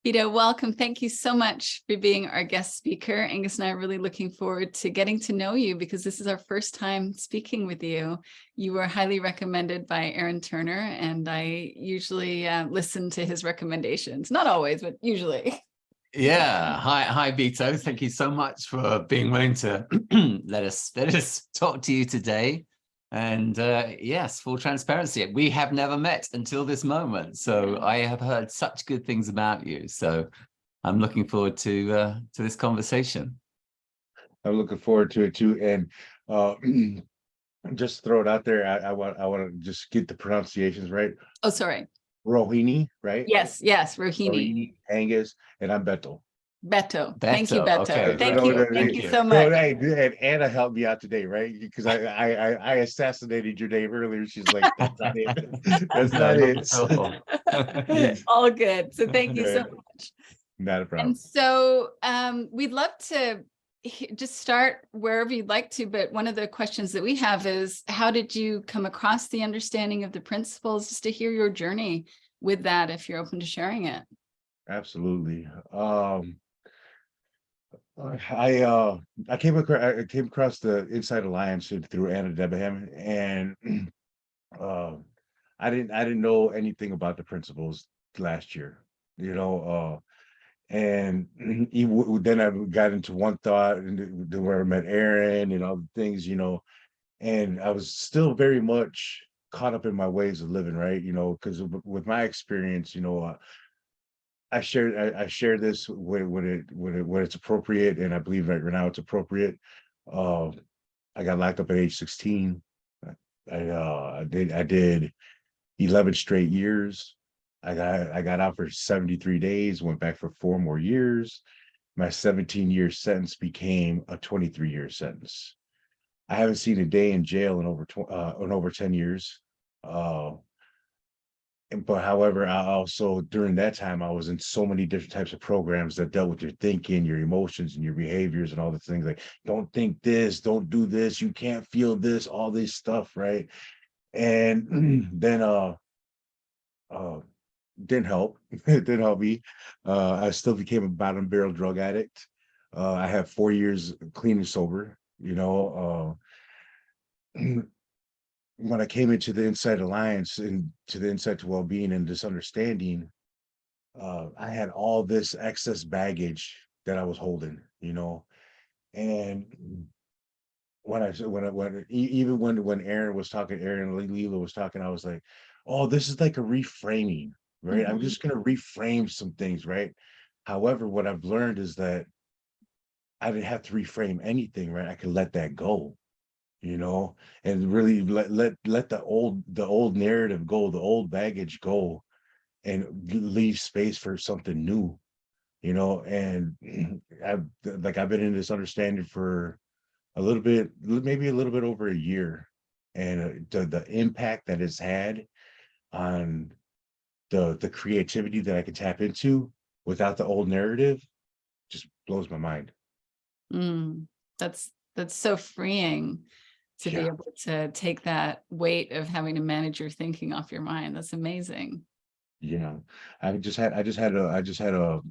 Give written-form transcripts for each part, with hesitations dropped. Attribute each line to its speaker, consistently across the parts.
Speaker 1: Beto, welcome. Thank you so much for being our guest speaker. Angus and I are really looking forward to getting to know you because this is our first time speaking with you. You were highly recommended by Aaron Turner, and I usually listen to his recommendations. Not always, but usually.
Speaker 2: Yeah. Hi, Beto. Thank you so much for being willing to let us talk to you today. And yes, full transparency, we have never met until this moment. So I have heard such good things about you. So I'm looking forward to this conversation.
Speaker 3: I'm looking forward to it too. And just throw it out there. I want to just get the pronunciations right.
Speaker 1: Oh, sorry.
Speaker 3: Rohini, right?
Speaker 1: Yes, Rohini.
Speaker 3: Angus, and I'm Beto.
Speaker 1: Beto. Thank you, Beto.
Speaker 2: Okay.
Speaker 1: Thank you. Thank you so much.
Speaker 3: No, and Anna helped me out today, right? Because I assassinated your name earlier. She's like, that's not it. That's not it.
Speaker 1: All good. So thank you so much.
Speaker 3: Not a problem.
Speaker 1: And so we'd love to just start wherever you'd like to, but one of the questions that we have is, how did you come across the understanding of the principles? Just to hear your journey with that, if you're open to sharing it.
Speaker 3: Absolutely. I came across the Inside Alliance through Anna Debenham, and I didn't know anything about the principles last year, and then I got into One Thought, and where I met Aaron and all the things, and I was still very much caught up in my ways of living, right? Because with my experience, I share this when it's appropriate, and I believe right now it's appropriate. I got locked up at age 16. I did 11 straight years. I got out for 73 days, went back for 4 more years. My 17-year sentence became a 23-year sentence. I haven't seen a day in jail in over 10 years. But however, I also, during that time, I was in so many different types of programs that dealt with your thinking, your emotions, and your behaviors, and all the things like, don't think this, don't do this, you can't feel this, all this stuff, right? And then didn't help. It didn't help me. I still became a bottom barrel drug addict. I have 4 years clean and sober, when I came into the Inside Alliance and to the Insight to Wellbeing and this understanding, I had all this excess baggage that I was holding, and when Aaron was talking, Aaron Leela was talking, I was like, oh, this is like a reframing, right? I'm just going to reframe some things, right? However, what I've learned is that I didn't have to reframe anything, right? I could let that go, and really let the old narrative go, the old baggage go, and leave space for something new, and I've been in this understanding for a little bit, maybe a little bit over a year, and the impact that it's had on the creativity that I can tap into without the old narrative just blows my mind.
Speaker 1: That's so freeing to be able to take that weight of having to manage your thinking off your mind. That's amazing.
Speaker 3: I just had a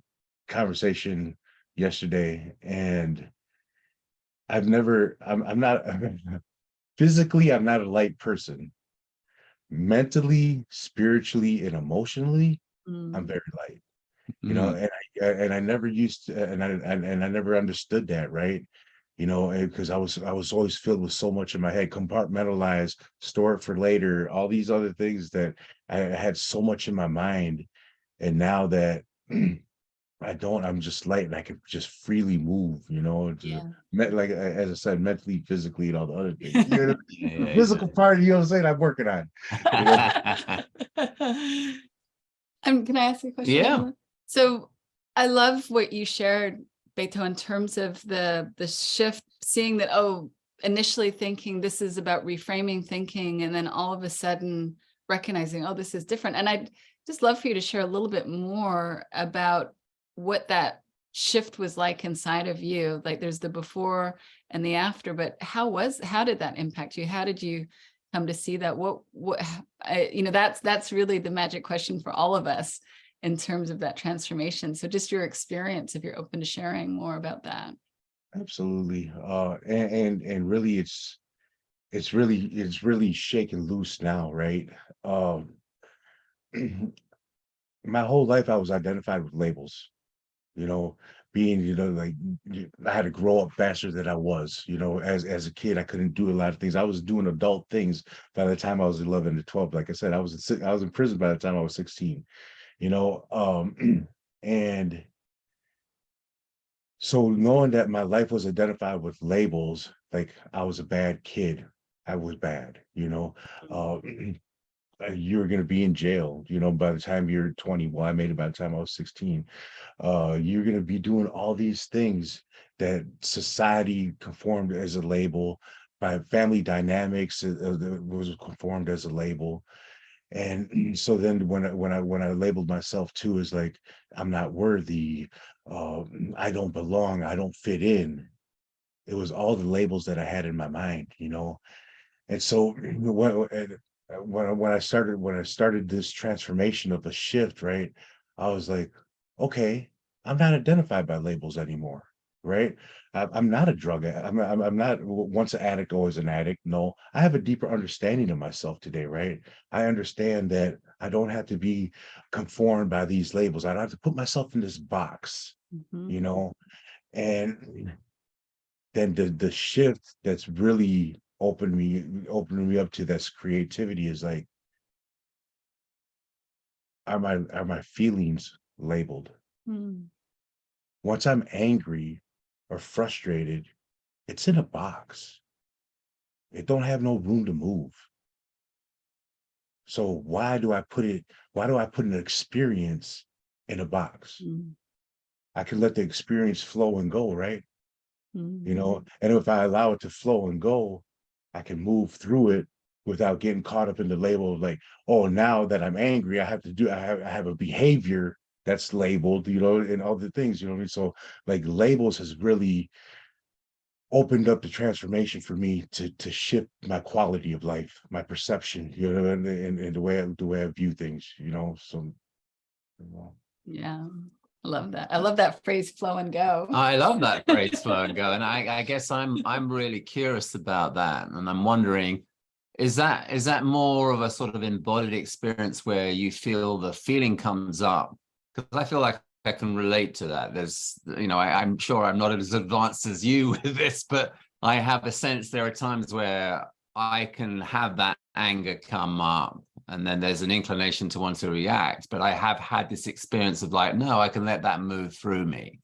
Speaker 3: conversation yesterday, and I'm not physically, I'm not a light person. Mentally, spiritually, and emotionally, I'm very light. And I never used to, and I never understood that, right? Because I was always filled with so much in my head, compartmentalized, store it for later, all these other things that I had so much in my mind. And now that I'm just light, and I can just freely move, like, as I said, mentally, physically, and all the other things. The physical part, what I'm saying, I'm working on.
Speaker 1: Can I ask you a question?
Speaker 2: Yeah.
Speaker 1: So I love what you shared, Beto, in terms of the shift, seeing that, initially thinking this is about reframing thinking, and then all of a sudden recognizing, this is different. And I'd just love for you to share a little bit more about what that shift was like inside of you. Like, there's the before and the after, but how did that impact you? How did you come to see that? That's really the magic question for all of us, in terms of that transformation. So just your experience, if you're open to sharing more about that.
Speaker 3: Absolutely. And really it's really shaken loose now, right? Um my whole life I was identified with labels, you know, being, like I had to grow up faster than I was, as a kid. I couldn't do a lot of things. I was doing adult things by the time I was 11 to 12. Like I said, I was in prison by the time I was 16, and so knowing that my life was identified with labels, like I was a bad kid, I was bad, uh, you're going to be in jail, by the time you're 20. Well, I made it by the time I was 16. You're going to be doing all these things that society conformed as a label, by family dynamics was conformed as a label. And so then when I labeled myself too as like I'm not worthy, I don't belong, I don't fit in, it was all the labels that I had in my mind. And so when I started this transformation of a shift, right, I was like, okay, I'm not identified by labels anymore, right? I'm not a drug addict. I'm not once an addict, always an addict. No, I have a deeper understanding of myself today, right? I understand that I don't have to be conformed by these labels. I don't have to put myself in this box,
Speaker 1: Mhm.
Speaker 3: you know? And then the shift that's really opening me up to this creativity is like, are my feelings labeled?
Speaker 1: Mm.
Speaker 3: Once I'm angry or frustrated, it's in a box. It don't have no room to move. So why do I put an experience in a box?
Speaker 1: Mm.
Speaker 3: I can let the experience flow and go, right?
Speaker 1: Mm.
Speaker 3: And if I allow it to flow and go, I can move through it without getting caught up in the label of like, oh, now that I'm angry, I have a behavior that's labeled, and all the things, what I mean? So like labels has really opened up the transformation for me to shift my quality of life, my perception, and the way I view things, so you know.
Speaker 1: Yeah, I love that. I love that phrase, flow and go.
Speaker 2: I love that phrase, flow and go. And I guess I'm really curious about that. And I'm wondering, is that more of a sort of embodied experience where you feel the feeling comes up? Because I feel like I can relate to that. There's, I'm sure I'm not as advanced as you with this, but I have a sense there are times where I can have that anger come up, and then there's an inclination to want to react. But I have had this experience of like, no, I can let that move through me.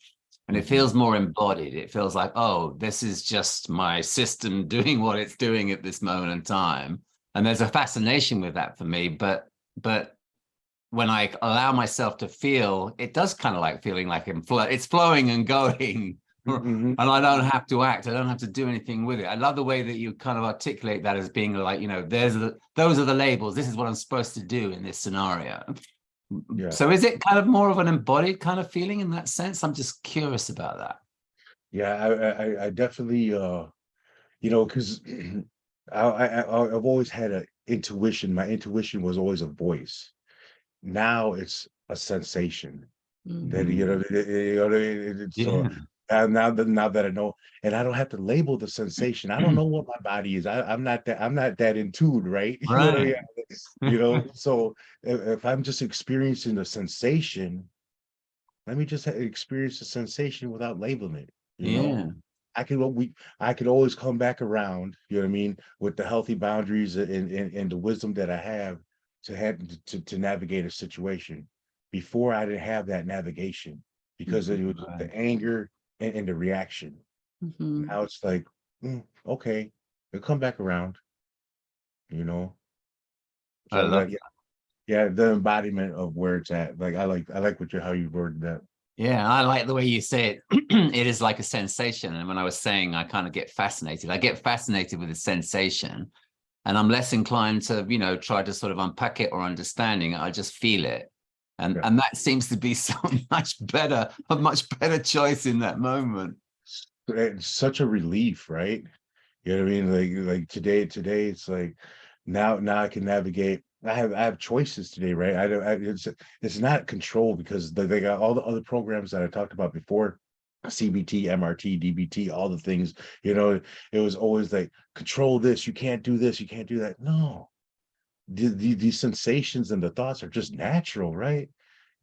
Speaker 2: And it
Speaker 3: Mhm.
Speaker 2: feels more embodied. It feels like, oh, this is just my system doing what it's doing at this moment in time. And there's a fascination with that for me. But when I allow myself to feel, it does kind of like feeling like it's flowing and going.
Speaker 3: Mhm.
Speaker 2: And I don't have to act. I don't have to do anything with it. I love the way that you kind of articulate that as being like, those are the labels. This is what I'm supposed to do in this scenario.
Speaker 3: Yeah.
Speaker 2: So is it kind of more of an embodied kind of feeling in that sense? I'm just curious about that.
Speaker 3: Yeah, I definitely, because I've always had a intuition. My intuition was always a voice. Now it's a sensation that,
Speaker 1: Mm.
Speaker 2: Mm.
Speaker 3: so
Speaker 2: Yeah.
Speaker 3: now that I know, and I don't have to label the sensation. I don't know what my body is. I'm not that in tune, right? You know what I mean?
Speaker 2: Right.
Speaker 3: So if I'm just experiencing the sensation, let me just experience the sensation without labeling it. You know,
Speaker 2: Yeah.
Speaker 3: I could I could always come back around. You know what I mean? With the healthy boundaries and the wisdom that I have to navigate a situation. Before I didn't have that navigation because it was
Speaker 2: Right.
Speaker 3: the anger and the reaction.
Speaker 1: Mhm.
Speaker 3: Now it's like, okay, it'll come back around. You know,
Speaker 2: I
Speaker 3: so
Speaker 2: love
Speaker 3: that yeah, the embodiment of where it's at. Like I like how you worded that.
Speaker 2: Yeah, I like the way you say it. It is like a sensation. And when I was saying I kind of get fascinated, I get fascinated with the sensation. And I'm less inclined to, try to sort of unpack it or understanding it. I just feel it. And
Speaker 3: Yeah.
Speaker 2: and that seems to be so a much better choice in that moment.
Speaker 3: It's such a relief, right? You know what I mean? Like today it's like now I can navigate I have choices today, right? I don't. It's not control, because they got all the other programs that I talked about before, CBT, MRT, DBT, all the things. It was always like, control this. You can't do this. You can't do that. No, these sensations and the thoughts are just natural, right?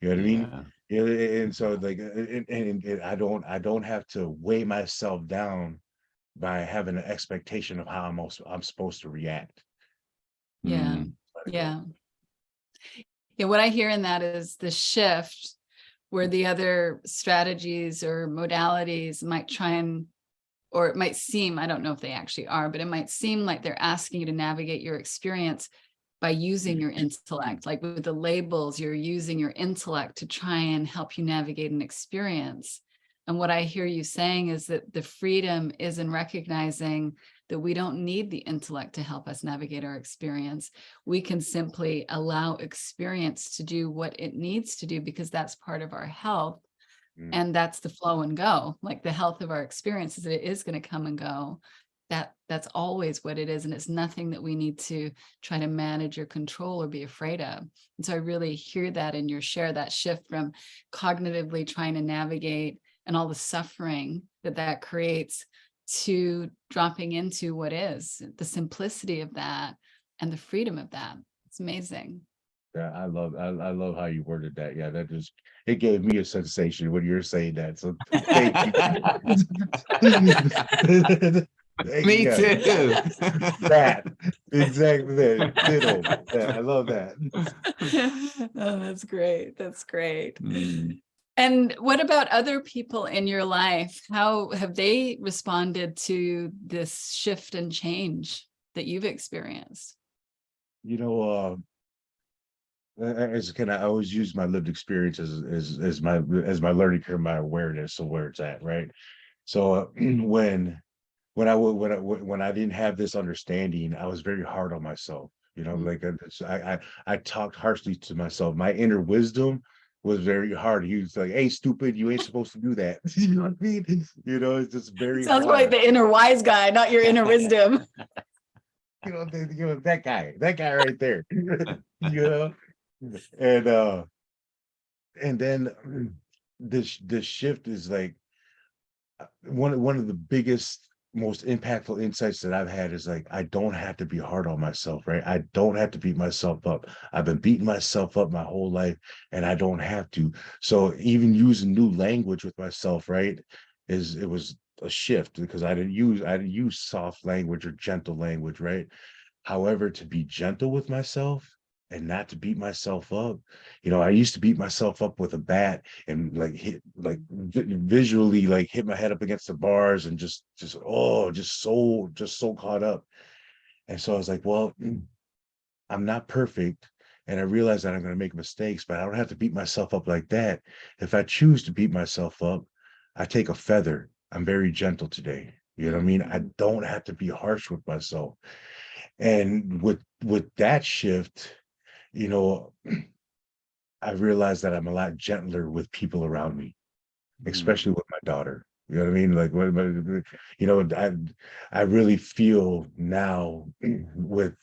Speaker 3: You know what I mean?
Speaker 2: Yeah.
Speaker 3: Yeah, and so like, and I don't have to weigh myself down by having an expectation of how I'm supposed to react.
Speaker 1: Yeah.
Speaker 2: Mm.
Speaker 3: Let it go.
Speaker 1: Yeah. Yeah. What I hear in that is the shift where the other strategies or modalities might try and, or it might seem, I don't know if they actually are, but it might seem like they're asking you to navigate your experience by using your intellect. Like with the labels, you're using your intellect to try and help you navigate an experience. And what I hear you saying is that the freedom is in recognizing that we don't need the intellect to help us navigate our experience. We can simply allow experience to do what it needs to do, because that's part of our health.
Speaker 3: Mm.
Speaker 1: And that's the flow and go. Like the health of our experiences, it is going to come and go. That's always what it is. And it's nothing that we need to try to manage or control or be afraid of. And so I really hear that in your share, that shift from cognitively trying to navigate and all the suffering that creates, to dropping into what is the simplicity of that and the freedom of that. It's amazing.
Speaker 3: Yeah, I love how you worded that. Yeah, it gave me a sensation when you're saying that. So thank you.
Speaker 2: Me
Speaker 3: Yeah,
Speaker 2: too.
Speaker 3: that exactly that. Ditto. Yeah, I love that.
Speaker 1: Oh, that's great. That's great.
Speaker 2: Mm.
Speaker 1: And what about other people in your life? How have they responded to this shift and change that you've experienced?
Speaker 3: You know, as can I always use my lived experience as my learning curve, my awareness of where it's at, right? So when I didn't have this understanding, I was very hard on myself.
Speaker 1: Mm.
Speaker 3: Like I talked harshly to myself. My inner wisdom was very hard. He was like, "Hey, stupid, you ain't supposed to do that." You know what I mean? It's just very
Speaker 1: Sounds like
Speaker 3: hard.
Speaker 1: the inner wise guy, not your inner wisdom.
Speaker 3: That guy right there. You know, and then this shift is like, one of the biggest, most impactful insights that I've had is like, I don't have to be hard on myself, right? I don't have to beat myself up. I've been beating myself up my whole life, and I don't have to. So even using new language with myself, right, it was a shift, because I didn't use soft language or gentle language, right? However, to be gentle with myself and not to beat myself up. I used to beat myself up with a bat and like visually like hit my head up against the bars and just so caught up. And so I was like, well, I'm not perfect. And I realize that I'm going to make mistakes, but I don't have to beat myself up like that. If I choose to beat myself up, I take a feather. I'm very gentle today. You know what I mean? I don't have to be harsh with myself. And with that shift, you know, I realized that I'm a lot gentler with people around me,
Speaker 2: Mm.
Speaker 3: especially with my daughter. You know what I mean? Like, I really feel now with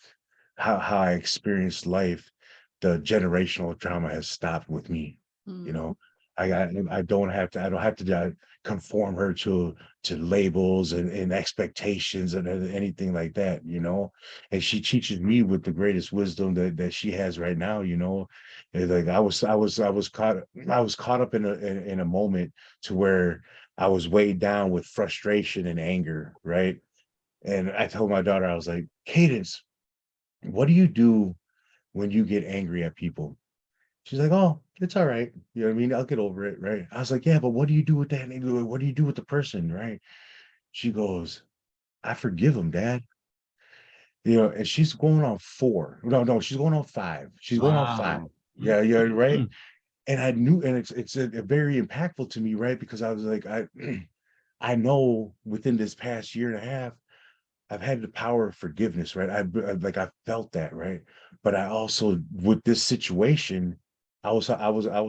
Speaker 3: how I experienced life, the generational trauma has stopped with me. You
Speaker 1: Mm.
Speaker 3: know, I don't have to conform her to labels and expectations and anything like that. And she teaches me with the greatest wisdom that she has right now. And like I was caught up in a moment to where I was weighed down with frustration and anger, right? And I told my daughter, I was like, Cadence, what do you do when you get angry at people? She's like, oh, it's all right. You know what I mean? I'll get over it, right? I was like, yeah, but what do you do with that? What do you do with the person, right? She goes, I forgive him, Dad. And she's going on 4. No, she's going on 5. She's going on 5.
Speaker 2: Wow.
Speaker 3: Yeah, yeah, right.
Speaker 2: Mm.
Speaker 3: And I knew, and it's a very impactful to me, right? Because I was like, I know within this past year and a half, I've had the power of forgiveness, right? I felt that, right? But I also, with this situation, I was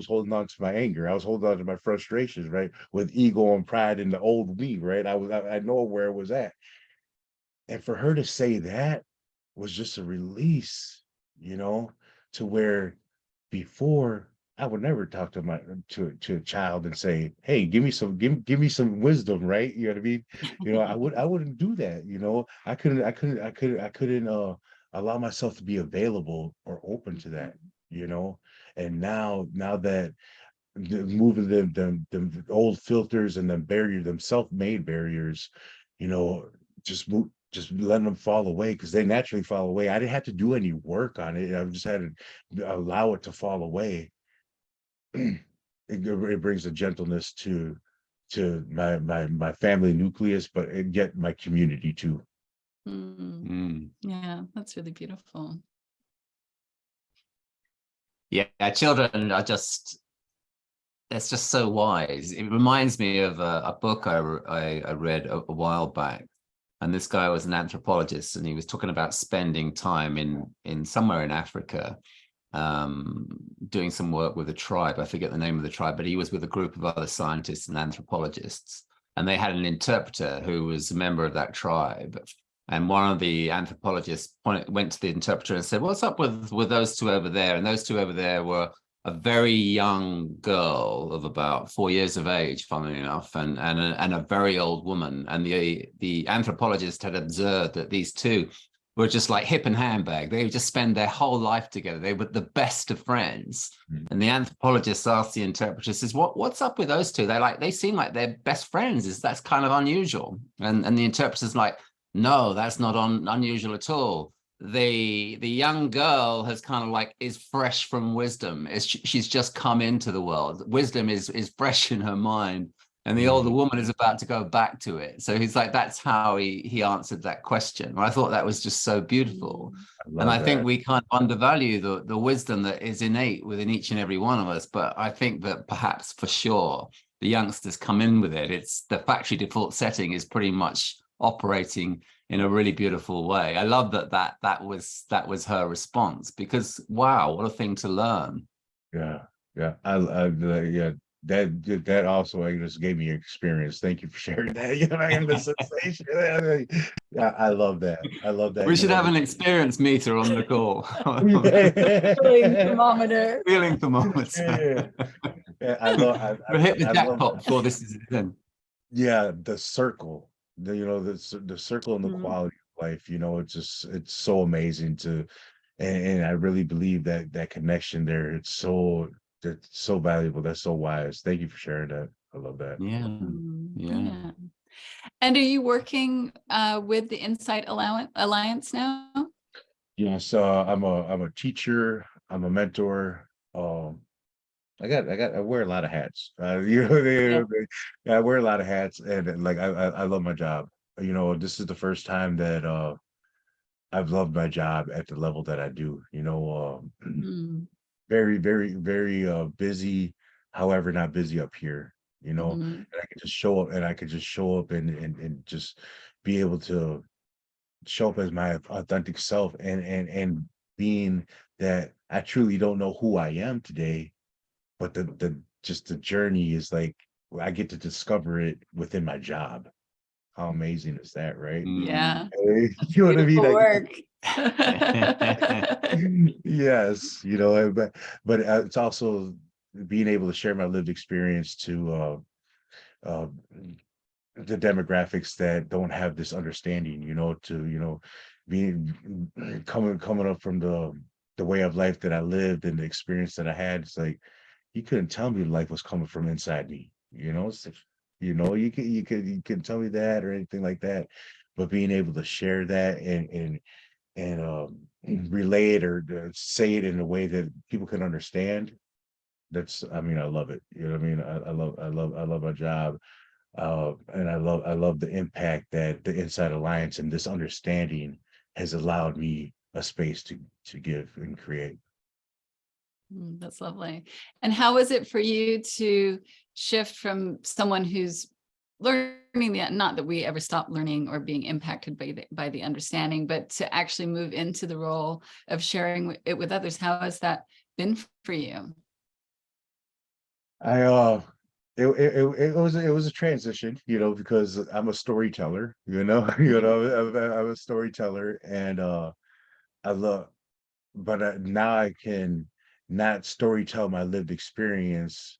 Speaker 3: holding on to my anger. I was holding on to my frustrations, right? With ego and pride in the old me, right? I know where it was at. And for her to say that was just a release, you know? to where before I would never talk to a child and say, "Hey, give me some wisdom," right? You know what I mean? I wouldn't do that. I couldn't allow myself to be available or open to that. And now that moving the old filters and them self-made barriers, you know, just letting them fall away because they naturally fall away. I didn't have to do any work on it. I just had to allow it to fall away. It brings a gentleness to my family nucleus, but yet my community too.
Speaker 1: Yeah, that's really beautiful.
Speaker 2: Yeah, children are just, it's just so wise. It reminds me of a book I read a while back, and this guy was an anthropologist, and he was talking about spending time in somewhere in Africa, doing some work with a tribe. I forget the name of the tribe, but he was with a group of other scientists and anthropologists, and they had an interpreter who was a member of that tribe. And one of the anthropologists went to the interpreter and said, "What's up with those two over there?" And those two over there were a very young girl of about 4 years of age, funnily enough, and a very old woman. And the anthropologist had observed that these two were just like hip and handbag. They would just spend their whole life together. They were the best of friends. And the anthropologist asked the interpreter, says, "What's up with those two? They seem like they're best friends. That's kind of unusual." And the interpreter's like, "No, that's not unusual at all. The young girl has kind of like is fresh from wisdom. She's just come into the world. Wisdom is fresh in her mind, and the older woman is about to go back to it." So he's like, that's how he answered that question. And I thought that was just so beautiful. And I think we kind of undervalue the wisdom that is innate within each and every one of us. But I think that perhaps for sure the youngsters come in with it. It's the factory default setting is pretty much operating in a really beautiful way. I love that was her response, because wow, what a thing to learn.
Speaker 3: Yeah. Yeah. That also just gave me experience. Thank you for sharing that. I got the sensation. Yeah, I love that. I love that.
Speaker 2: We should have an experience meter on the call.
Speaker 1: Feeling thermometer.
Speaker 2: Feeling thermometer.
Speaker 3: I love.
Speaker 2: We'll hit the jackpot before this is done.
Speaker 3: Yeah, the circle. The circle and the quality of life. It's so amazing and I really believe that connection there. It's so valuable. That's so wise. Thank you for sharing that. I love that.
Speaker 1: Yeah. And are you working with the Insight Alliance now?
Speaker 3: Yes, I'm a teacher. I'm a mentor. I wear a lot of hats. I wear a lot of hats, and like I love my job. This is the first time that I've loved my job at the level that I do. Very, very, very busy, however, not busy up here. And I could just show up, and just be able to show up as my authentic self, and being that I truly don't know who I am today, but the journey is like I get to discover it within my job. How amazing is that, right?
Speaker 1: Yeah.
Speaker 3: You know what I mean?
Speaker 1: Work.
Speaker 3: Yes, but it's also being able to share my lived experience to uh, the demographics that don't have this understanding, being coming up from the way of life that I lived and the experience that I had. It's like you couldn't tell me life was coming from inside me. You couldn't tell me that or anything like that. But being able to share that and relay it or say it in a way that people can understand. I love it. You know what I mean? I love my job. And I love the impact that the Inside Alliance and this understanding has allowed me a space to give and create.
Speaker 1: That's lovely. And how is it for you to shift from someone who's learning not that we ever stop learning or being impacted by the understanding, but to actually move into the role of sharing it with others? How has that been for you?
Speaker 3: It was a transition, because I'm a storyteller, I'm a storyteller, and I love now I can not storytell my lived experience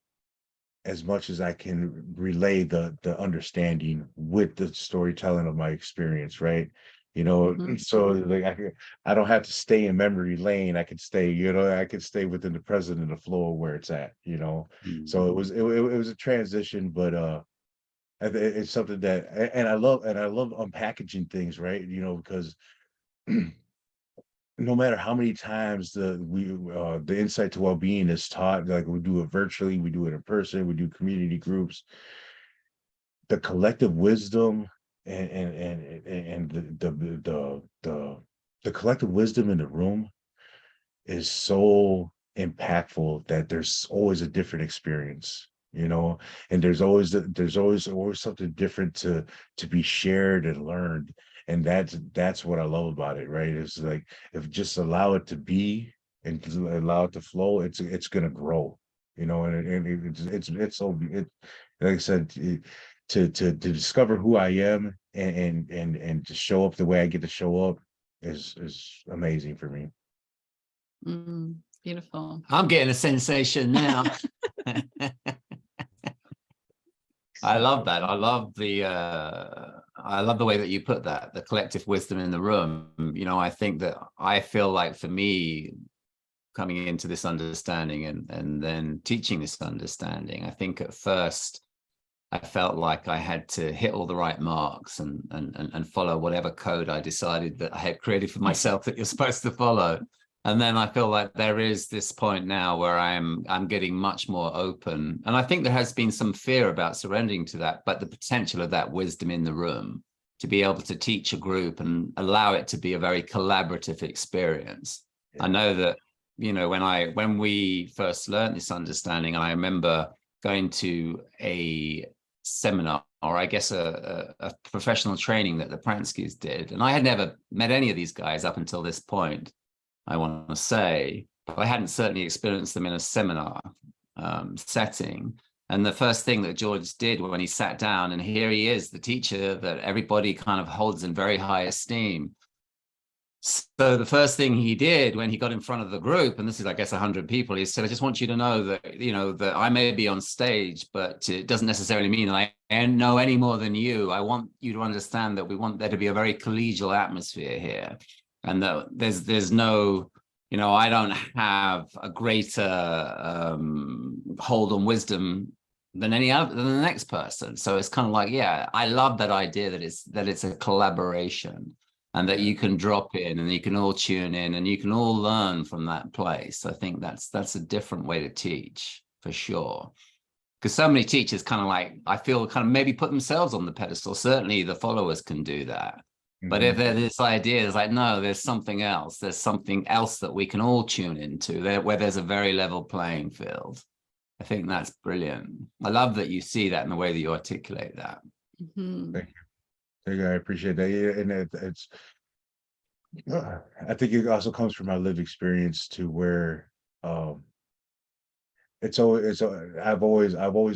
Speaker 3: as much as I can relay the understanding with the storytelling of my experience, right? So like I don't have to stay in memory lane. I could stay, I could stay within the present and the flow of where it's at. So it was a transition, but it's something that, and I love unpackaging things, right? Because no matter how many times the insight to well-being is taught, like we do it virtually, we do it in person, we do community groups, the collective wisdom and the collective wisdom in the room is so impactful that there's always a different experience, and there's always something different to be shared and learned. And that's what I love about it, right? It's like, if just allow it to be and just allow it to flow, it's gonna grow, it's so like I said, to discover who I am and to show up the way I get to show up is amazing for me.
Speaker 1: Beautiful.
Speaker 2: I'm getting a sensation now. I love that. I love the way that you put that, the collective wisdom in the room. I feel like for me, coming into this understanding and then teaching this understanding, I think at first I felt like I had to hit all the right marks and follow whatever code I decided that I had created for myself that you're supposed to follow. And then I feel like there is this point now where I'm getting much more open. And I think there has been some fear about surrendering to that, but the potential of that wisdom in the room to be able to teach a group and allow it to be a very collaborative experience. Yeah. I know that, when we first learned this understanding, I remember going to a seminar, or I guess a professional training that the Pranskys did. And I had never met any of these guys up until this point, I want to say, but I hadn't certainly experienced them in a seminar setting. And the first thing that George did when he sat down, and here he is, the teacher that everybody kind of holds in very high esteem. So the first thing he did when he got in front of the group, and this is, I guess, 100 people, he said, I just want you to know that, that I may be on stage, but it doesn't necessarily mean that I know any more than you. I want you to understand that we want there to be a very collegial atmosphere here. And that there's no, I don't have a greater hold on wisdom than the next person. So it's kind of like, yeah, I love that idea that it's a collaboration, and that you can drop in and you can all tune in and you can all learn from that place. I think that's a different way to teach, for sure. Because so many teachers kind of like, I feel, kind of maybe put themselves on the pedestal. Certainly the followers can do that. But if there's this idea, it's like, no, there's something else. There's something else that we can all tune into, where there's a very level playing field. I think that's brilliant. I love that you see that in the way that you articulate that.
Speaker 3: Thank you. I appreciate that. Yeah, and it's. I think it also comes from my lived experience to where I've always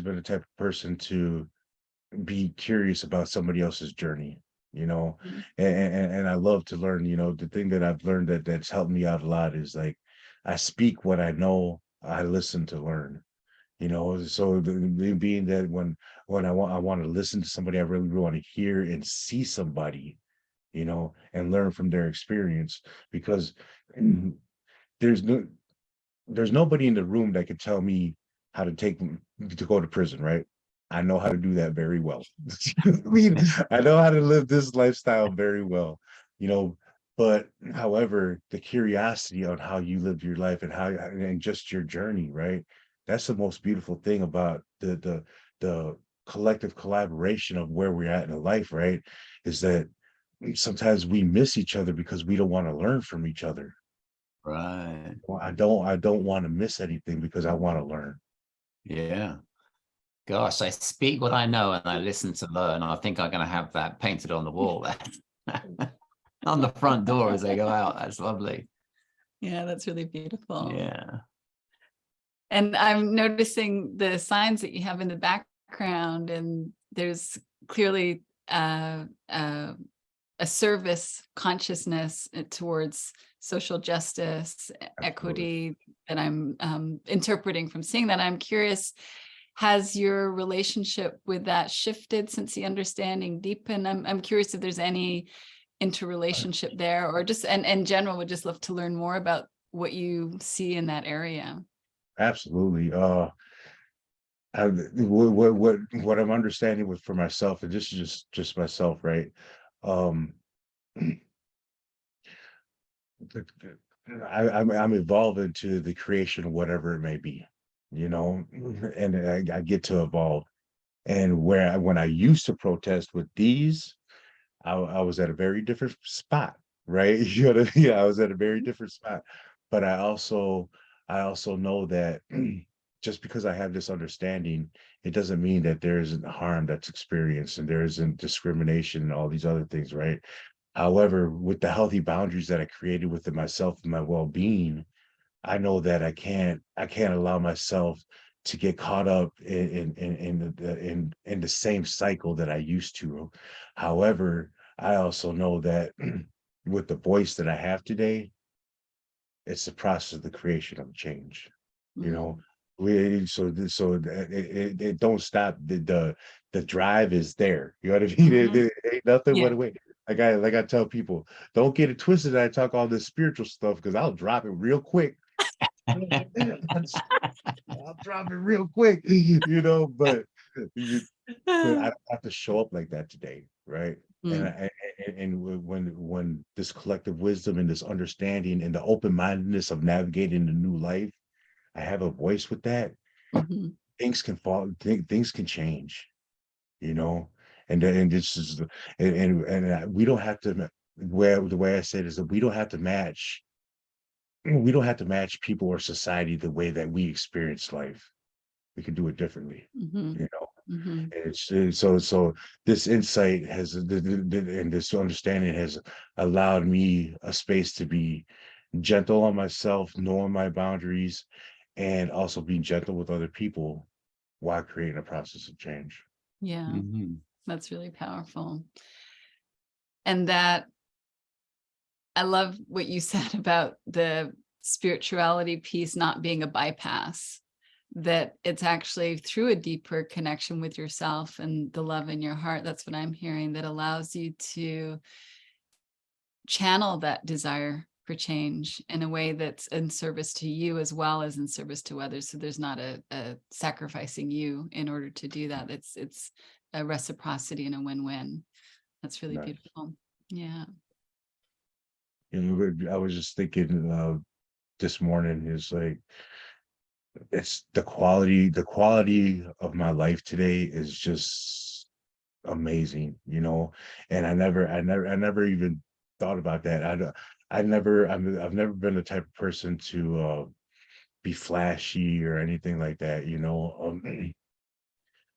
Speaker 3: been the type of person to be curious about somebody else's journey. And I love to learn. The thing that I've learned that's helped me out a lot is, like, I speak what I know, I listen to learn. So being that when I want to listen to somebody, I really want to hear and see somebody, and learn from their experience, because there's nobody in the room that can tell me how to go to prison, right? I know how to do that very well. I know how to live this lifestyle very well, but however, the curiosity on how you live your life and just your journey, right? That's the most beautiful thing about the collective collaboration of where we're at in life, right? Is that sometimes we miss each other because we don't want to learn from each other.
Speaker 2: Right.
Speaker 3: Well, I don't want to miss anything because I want to learn.
Speaker 2: Yeah. Gosh, I speak what I know and I listen to learn. I think I'm going to have that painted on the wall there. On the front door as they go out. That's lovely.
Speaker 1: Yeah, that's really beautiful.
Speaker 2: Yeah.
Speaker 1: And I'm noticing the signs that you have in the background, and there's clearly a a service consciousness towards social justice,
Speaker 3: Absolutely.
Speaker 1: equity that I'm interpreting from seeing that. I'm curious, has your relationship with that shifted since the understanding deepened? I'm curious if there's any interrelationship there, or just, and in general, would just love to learn more about what you see in that area.
Speaker 3: Absolutely. What I'm understanding with for myself, and this is just myself, right? Um, the- I'm evolving to the creation of whatever it may be, you know, and I get to evolve. And when I used to protest with these, I was at a very different spot, right? You know what I mean? I was at a very different spot. But I also know that just because I have this understanding, it doesn't mean that there isn't harm that's experienced and there isn't discrimination and all these other things, right? However, with the healthy boundaries that I created within myself and my well-being, I know that I can't allow myself to get caught up in the same cycle that I used to. However, I also know that with the voice that I have today, it's the process of the creation of change. You know,
Speaker 1: Mm,
Speaker 3: it don't stop. The drive is there. You know what I mean?
Speaker 1: mhm.
Speaker 3: It ain't nothing
Speaker 1: Yeah.
Speaker 3: but wait. Like I tell people, don't get it twisted that I talk all this spiritual stuff because I'll drop it real quick. I'll drop it real quick, but I don't have to show up like that today, right? And
Speaker 1: Mm,
Speaker 3: I, and when this collective wisdom and this understanding and the open-mindedness of navigating the new life, I have a voice with that.
Speaker 1: mhm.
Speaker 3: Things can change, you know, and this is we don't have to. Where the way I say it is that we don't have to match people or society the way that we experience life. We can do it differently,
Speaker 1: Mhm.
Speaker 3: you know.
Speaker 1: Mhm.
Speaker 3: And so this insight has and this understanding has allowed me a space to be gentle on myself, knowing my boundaries, and also being gentle with other people while creating a process of change.
Speaker 1: Yeah,
Speaker 2: Mhm.
Speaker 1: that's really powerful. And that, I love what you said about the spirituality piece not being a bypass, that it's actually through a deeper connection with yourself and the love in your heart. That's what I'm hearing, that allows you to channel that desire for change in a way that's in service to you as well as in service to others. So there's not a sacrificing you in order to do that. It's a reciprocity and a win-win. That's really
Speaker 3: Nice.
Speaker 1: beautiful. Yeah.
Speaker 3: I was just thinking this morning is like it's the quality of my life today is just amazing, and I never even thought about that. I've never been the type of person to be flashy or anything like that,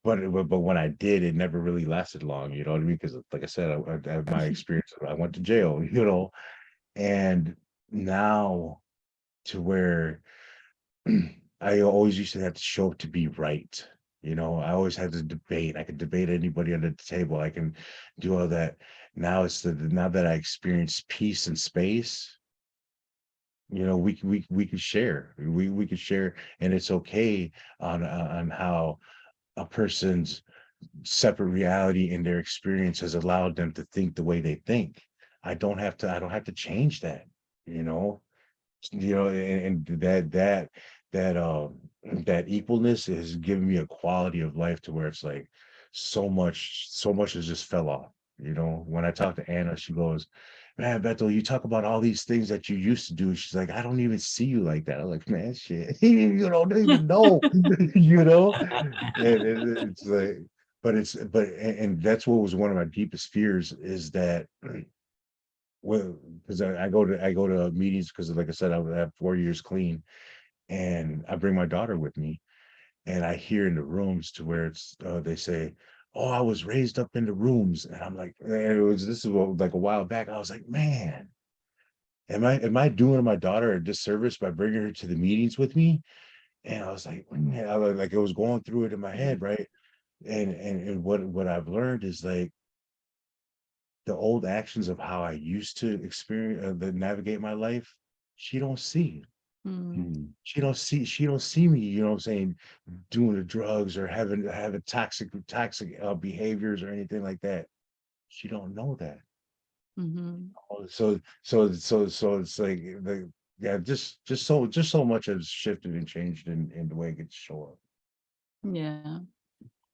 Speaker 3: but when I did, it never really lasted long, you know what I mean? Because like I said, I have my experience. I went to jail, and now to where I always used to have to show up to be right. I always had to debate. I could debate anybody under the table. I can do all that. Now that I experience peace and space, we could share. We could share, and it's okay on how a person's separate reality in their experience has allowed them to think the way they think. I don't have to change that, you know and that that equalness has given me a quality of life to where it's like so much has just fell off. When I talk to Anna, she goes, man, Beto, you talk about all these things that you used to do. She's like, I don't even see you like that. I'm like, man, shit, you don't even know. It's like, and that's what was one of my deepest fears is that, well, because I go to meetings because, like I said, I would have 4 years clean, and I bring my daughter with me, and I hear in the rooms to where they say, "Oh, I was raised up in the rooms," and I'm like, man, this is like a while back. I was like, man, am I doing my daughter a disservice by bringing her to the meetings with me? And I was like, man, like it was going through it in my head, right? And what I've learned is like the old actions of how I used to experience navigate my life, she don't see.
Speaker 1: Mm.
Speaker 3: She don't see me, you know what I'm saying, doing the drugs or having toxic behaviors or anything like that. She don't know that.
Speaker 1: Mhm.
Speaker 3: So it's like the yeah, just so much has shifted and changed in the way it gets shown up.
Speaker 1: Yeah.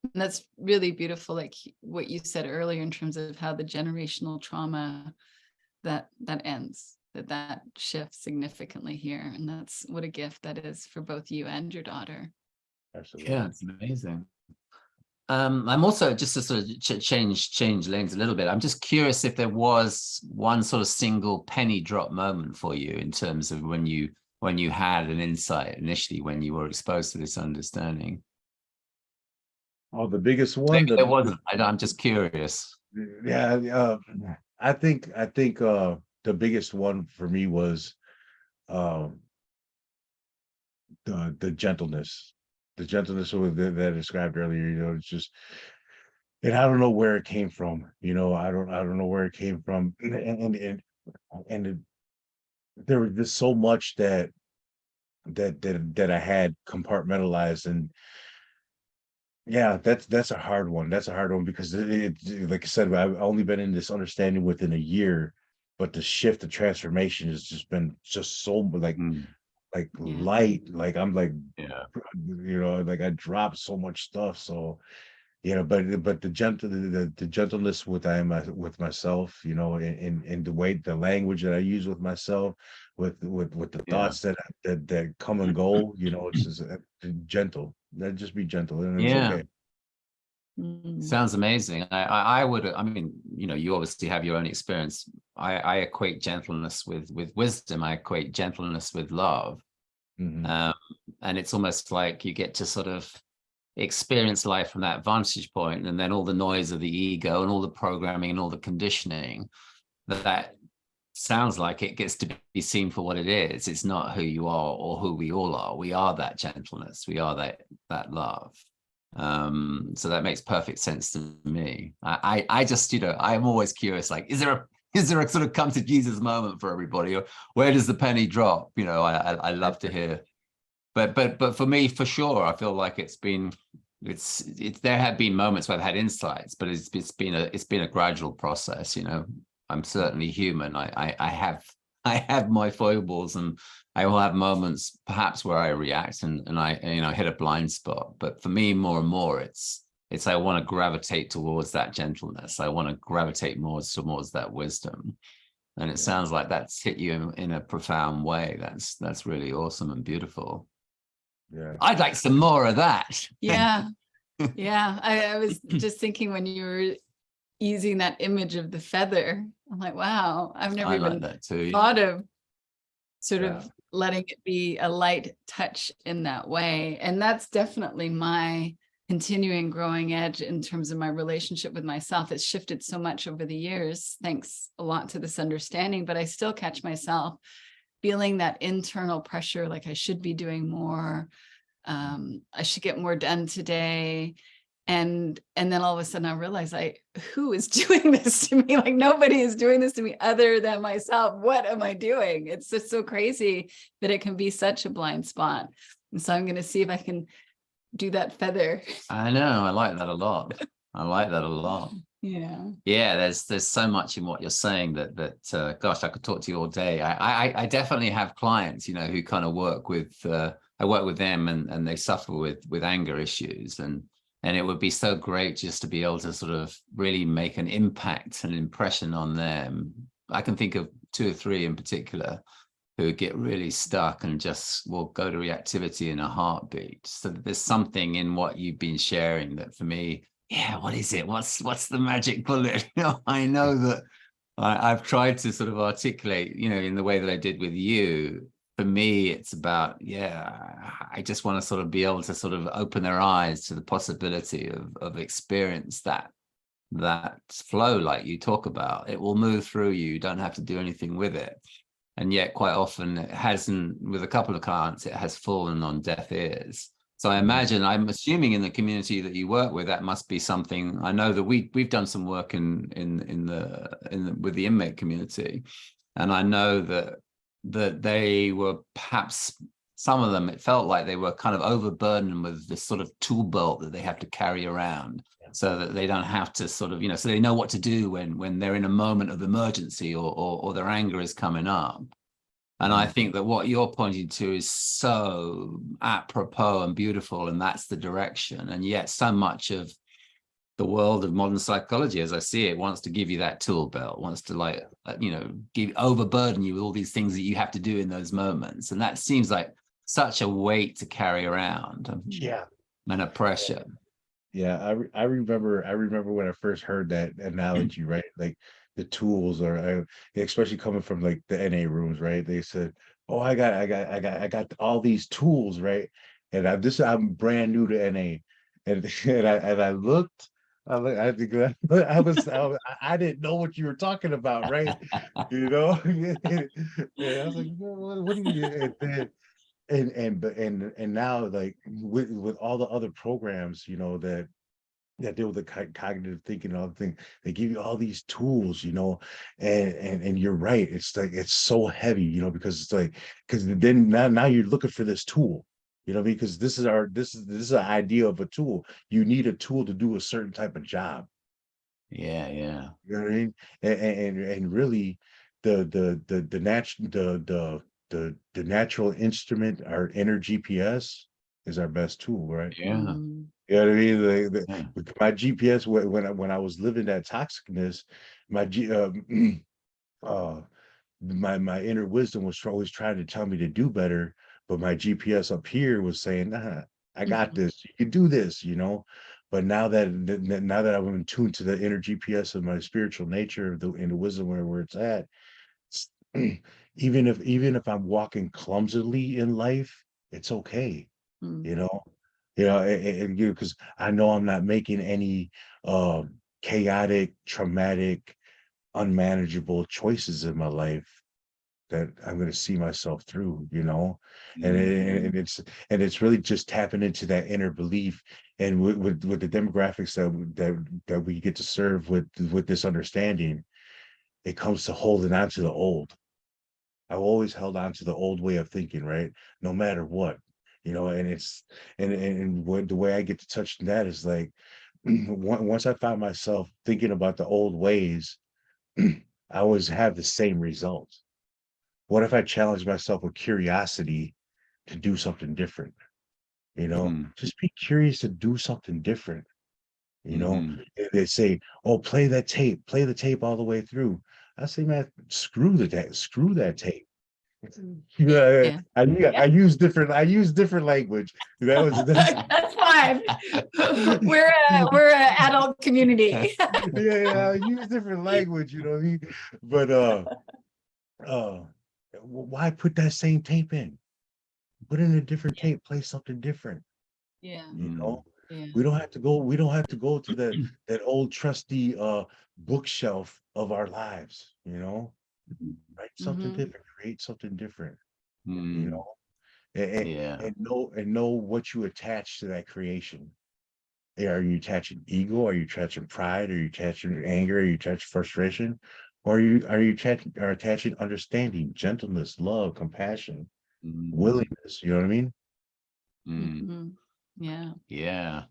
Speaker 1: And that's really beautiful, like what you said earlier in terms of how the generational trauma that ends, that shifts significantly here. And that's what a gift that is for both you and your daughter.
Speaker 3: Absolutely.
Speaker 2: Yeah, it's amazing. I'm also, just to sort of change lanes a little bit, I'm just curious if there was one sort of single penny drop moment for you in terms of when you had an insight initially, when you were exposed to this understanding.
Speaker 3: Oh, the biggest one,
Speaker 2: Maybe there wasn't. I'm just curious.
Speaker 3: yeah, I think the biggest one for me was um the gentleness. The gentleness that I described earlier, you know, it's just, and I don't know where it came from, you know, I don't know where it came from. And there was just so much that I had compartmentalized. And yeah, that's a hard one. That's a hard one because like I said, I've only been in this understanding within a year, but the shift, the transformation has just been just so
Speaker 2: Mm,
Speaker 3: like
Speaker 1: Yeah.
Speaker 3: light. Like I'm like,
Speaker 2: yeah.
Speaker 3: you know, like I dropped so much stuff. So yeah, but the gentleness with myself, you know, in the way, the language that I use with myself, with the
Speaker 2: Yeah.
Speaker 3: thoughts that come and go, you know, it's just gentle. That just be gentle, and it's
Speaker 2: Yeah.
Speaker 3: okay.
Speaker 1: Mm.
Speaker 2: Sounds amazing. I would, I mean, you know, you obviously have your own experience. I equate gentleness with wisdom. I equate gentleness with love.
Speaker 3: Mhm.
Speaker 2: Um, and it's almost like you get to sort of experience life from that vantage point, and then all the noise of the ego and all the programming and all the conditioning, that sounds like it gets to be seen for what it is. It's not who you are or who we all are. We are that gentleness. We are that love. So that makes perfect sense to me. I just, you know, I'm always curious, like, is there a sort of come to Jesus moment for everybody, or where does the penny drop? You know, I love to hear. But for me, for sure, I feel like it's there have been moments where I've had insights, but it's been a gradual process. You know, I'm certainly human. I have my foibles, and I will have moments perhaps where I react and I, you know, hit a blind spot. But for me, more and more, it's I want to gravitate towards that gentleness. I want to gravitate more towards that wisdom. And it
Speaker 3: Yeah,
Speaker 2: sounds like that's hit you in a profound way. That's really awesome and beautiful.
Speaker 3: yeah.
Speaker 2: I'd like some more of that.
Speaker 1: Yeah. Yeah. I was just thinking when you were using that image of the feather, I'm like, wow, I've never
Speaker 2: I like
Speaker 1: even
Speaker 2: that too.
Speaker 1: thought of sort
Speaker 3: Yeah.
Speaker 1: of letting it be a light touch in that way. And that's definitely my continuing growing edge in terms of my relationship with myself. It's shifted so much over the years, thanks a lot to this understanding, but I still catch myself feeling that internal pressure, like I should be doing more. I should get more done today. And then all of a sudden I realize who is doing this to me? Like nobody is doing this to me other than myself. What am I doing? It's just so crazy that it can be such a blind spot. And so I'm going to see if I can do that feather.
Speaker 2: I know. I like that a lot. I like that a lot.
Speaker 1: Yeah.
Speaker 2: Yeah, there's so much in what you're saying that gosh, I could talk to you all day. I definitely have clients, you know, who kind of work with I work with them, and they suffer with anger issues, and it would be so great just to be able to sort of really make an impact, an impression on them. I can think of 2 or 3 in particular who get really stuck and just will go to reactivity in a heartbeat. So there's something in what you've been sharing that for me, yeah, what is it? What's the magic bullet? You know, I know that I've tried to sort of articulate, you know, in the way that I did with you. For me, it's about, yeah, I just want to sort of be able to sort of open their eyes to the possibility of experience that flow like you talk about. It will move through you. You don't have to do anything with it. And yet quite often it hasn't, with a couple of clients, it has fallen on deaf ears. So I imagine, I'm assuming in the community that you work with, that must be something. I know that we've done some work with the inmate community, and I know that they were perhaps, some of them, it felt like they were kind of overburdened with this sort of tool belt that they have to carry around, so that they don't have to sort of, so they know what to do when they're in a moment of emergency, or their anger is coming up. And I think that what you're pointing to is so apropos and beautiful, and that's the direction. And yet so much of the world of modern psychology, as I see it, wants to give you that tool belt, wants to overburden you with all these things that you have to do in those moments. And that seems like such a weight to carry around.
Speaker 3: Yeah.
Speaker 2: And a pressure.
Speaker 3: Yeah, I remember when I first heard that analogy, right? Like the tools, or especially coming from like the NA rooms, right? They said, "Oh, I got all these tools, right?" And I'm brand new to NA, and I looked, I think I didn't know what you were talking about, right? You know, and I was like, what do you?" And now, like with all the other programs, that deal with the cognitive thinking and all the things, they give you all these tools, and you're right. It's like it's so heavy, because it's like, because then now you're looking for this tool, because this is an idea of a tool. You need a tool to do a certain type of job.
Speaker 2: Yeah.
Speaker 3: You know what I mean? And really, the natural instrument, our inner GPS, is our best tool, right?
Speaker 2: Yeah.
Speaker 3: You know what I mean?
Speaker 2: Yeah.
Speaker 3: My GPS, when I was living that toxicness, my uh my inner wisdom was always trying to tell me to do better, but my GPS up here was saying, "Nah, I got this. You can do this," But now that I'm in tune to the inner GPS of my spiritual nature, in the wisdom where it's at, it's- even if I'm walking clumsily in life, it's okay, you know. And because I know I'm not making any chaotic, traumatic, unmanageable choices in my life that I'm going to see myself through, and it's really just tapping into that inner belief, and with the demographics that we get to serve with this understanding, it comes to holding on to the old. I've always held on to the old way of thinking, right? No matter what, and it's and what the way I get to touch that is like, once I found myself thinking about the old ways, I always have the same results. What if I challenge myself with curiosity to do something different?
Speaker 2: Mhm.
Speaker 3: Just be curious to do something different.
Speaker 2: Mhm.
Speaker 3: If they say, "Oh, play the tape all the way through." I say, "Man, screw that tape." Yeah,
Speaker 1: Yeah.
Speaker 3: I use different language. That's
Speaker 1: That's fine. We're an adult community.
Speaker 3: yeah, I use different language, you know what I mean? But uh why put that same tape in? Put in a different tape, play something different,
Speaker 1: Yeah.
Speaker 3: you know?
Speaker 1: Yeah.
Speaker 3: We don't have to go to that old trusty bookshelf of our lives, write something
Speaker 1: Mhm.
Speaker 3: different, create something different, you
Speaker 2: Mm.
Speaker 3: know, and,
Speaker 2: Yeah.
Speaker 3: and know what you attach to that creation. Are you attaching ego? Are you attaching pride? Are you attaching anger? Are you attaching frustration? Or are attaching understanding, gentleness, love, compassion,
Speaker 2: Mm.
Speaker 3: willingness? You know what I mean?
Speaker 2: Mm.
Speaker 1: Mhm. Yeah.
Speaker 2: Yeah.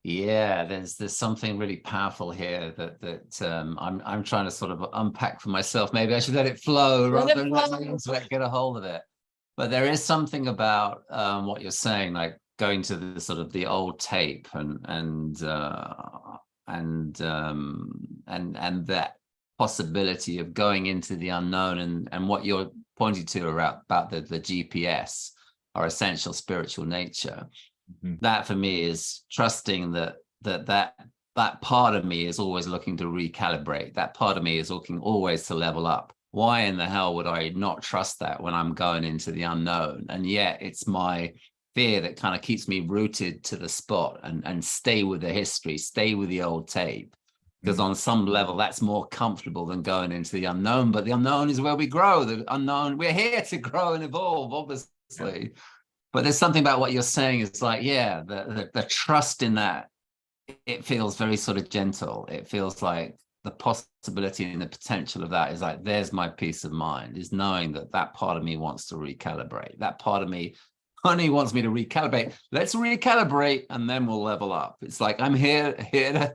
Speaker 2: Yeah, there's something really powerful here that I'm trying to sort of unpack for myself. Maybe I should let it flow
Speaker 1: Let
Speaker 2: rather
Speaker 1: it
Speaker 2: than
Speaker 1: flow.
Speaker 2: get a hold of it. But there is something about what you're saying, like going to the sort of the old tape and that possibility of going into the unknown, and what you're pointing to about the GPS, our essential spiritual nature.
Speaker 3: Mhm.
Speaker 2: That for me is trusting that part of me is always looking to recalibrate. That part of me is looking always to level up. Why in the hell would I not trust that when I'm going into the unknown? And yet it's my fear that kind of keeps me rooted to the spot and stay with the history, stay with the old tape. Because
Speaker 3: Mhm.
Speaker 2: on some level, that's more comfortable than going into the unknown. But the unknown is where we grow. The unknown, we're here to grow and evolve,
Speaker 3: Yeah.
Speaker 2: obviously. But there's something about what you're saying. It's like, yeah, the trust in that, it feels very sort of gentle. It feels like the possibility and the potential of that is like, there's my peace of mind, is knowing that that part of me wants to recalibrate. That part of me only wants me to recalibrate. Let's recalibrate and then we'll level up. It's like, I'm here to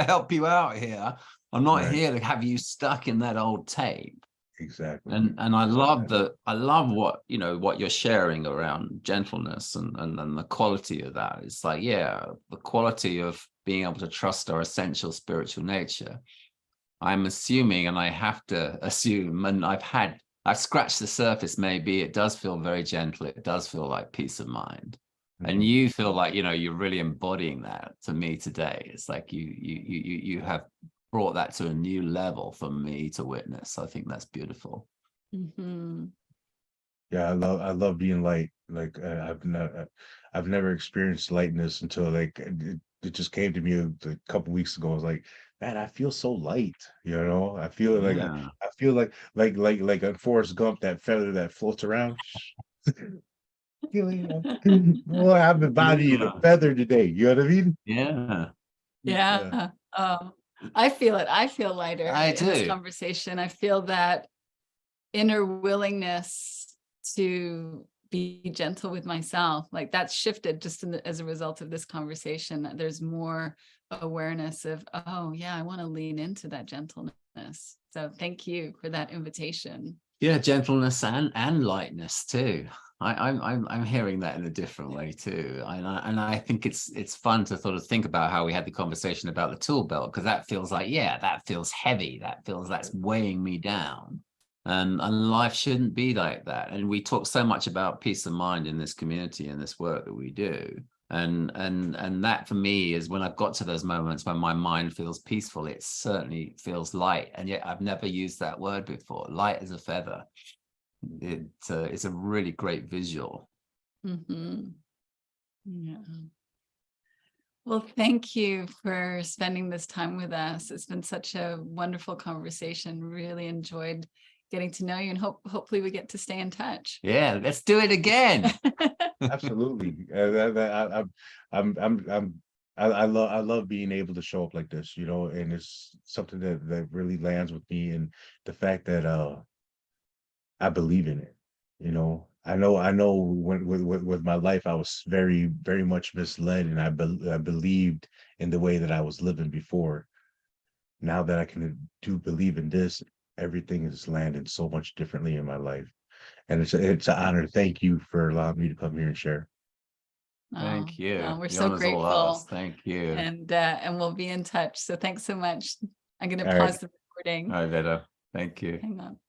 Speaker 2: help you out here. I'm not
Speaker 3: Right.
Speaker 2: here to have you stuck in that old tape.
Speaker 3: Exactly.
Speaker 2: And I love what, you know, what you're sharing around gentleness and the quality of that. It's like, yeah, the quality of being able to trust our essential spiritual nature. I'm assuming, and I have to assume, and I've scratched the surface, maybe it does feel very gentle. It does feel like peace of mind. And you feel like, you know, you're really embodying that to me today. It's like you have brought that to a new level for me to witness. I think that's beautiful.
Speaker 1: Mm-hmm.
Speaker 3: Yeah, I love being light. Like I've never experienced lightness until like it just came to me a couple weeks ago. I was like, man, I feel so light. You know, I feel like
Speaker 2: Yeah.
Speaker 3: I feel like a Forrest Gump, that feather that floats around. Boy, I've been bodying a
Speaker 2: Yeah.
Speaker 3: feather today. You know what I mean?
Speaker 2: Yeah.
Speaker 3: Yeah.
Speaker 1: Yeah. Oh, I feel it. I feel lighter
Speaker 2: I
Speaker 1: in this
Speaker 2: do.
Speaker 1: conversation. I feel that inner willingness to be gentle with myself. Like that's shifted just as a result of this conversation. There's more awareness of, oh yeah, I want to lean into that gentleness. So thank you for that invitation.
Speaker 2: Yeah, gentleness and lightness too. I'm hearing that in a different way too, and I think it's fun to sort of think about how we had the conversation about the tool belt, because that feels like, yeah, that feels heavy. That's weighing me down, and life shouldn't be like that. And we talk so much about peace of mind in this community and this work that we do. And that for me is when I've got to those moments when my mind feels peaceful, it certainly feels light. And yet I've never used that word before. Light as a feather. It's a really great visual.
Speaker 1: Mm-hmm. Yeah. Well, thank you for spending this time with us. It's been such a wonderful conversation. Really enjoyed getting to know you, and hopefully we get to stay in touch.
Speaker 2: Yeah, let's do it again.
Speaker 3: Absolutely. I love being able to show up like this, you know, and it's something that really lands with me, and the fact that I believe in it. You know, I know when with my life, I was very much misled, and I believed in the way that I was living before. Now that I can do believe in this, everything is landing so much differently in my life, and it's an honor. Thank you for allowing me to come here and share.
Speaker 1: Oh,
Speaker 2: Thank you.
Speaker 1: no, we're
Speaker 2: The
Speaker 1: so
Speaker 2: honor's all ours.
Speaker 1: grateful,
Speaker 2: Thank you.
Speaker 1: and we'll be in touch. So thanks so much. I'm going to
Speaker 3: All right.
Speaker 1: pause the recording.
Speaker 2: All right, Beto. Thank you.
Speaker 1: Hang on.